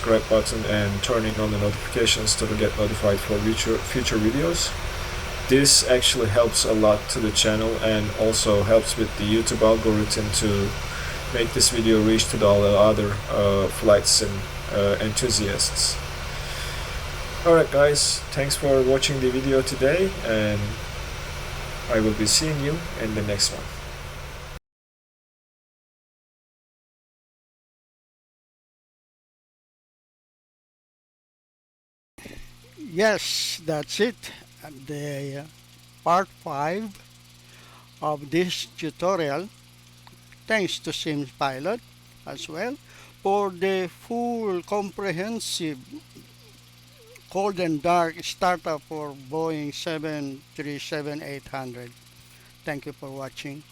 subscribe button and turning on the notifications to get notified for future videos. This actually helps a lot to the channel and also helps with the YouTube algorithm to make this video reach to all the other flight sim enthusiasts. Alright guys, thanks for watching the video today, and I will be seeing you in the next one. Yes, that's it. The part 5 of this tutorial. Thanks to ci6lg as well for the full comprehensive cold and dark startup for Boeing 737-800. Thank you for watching.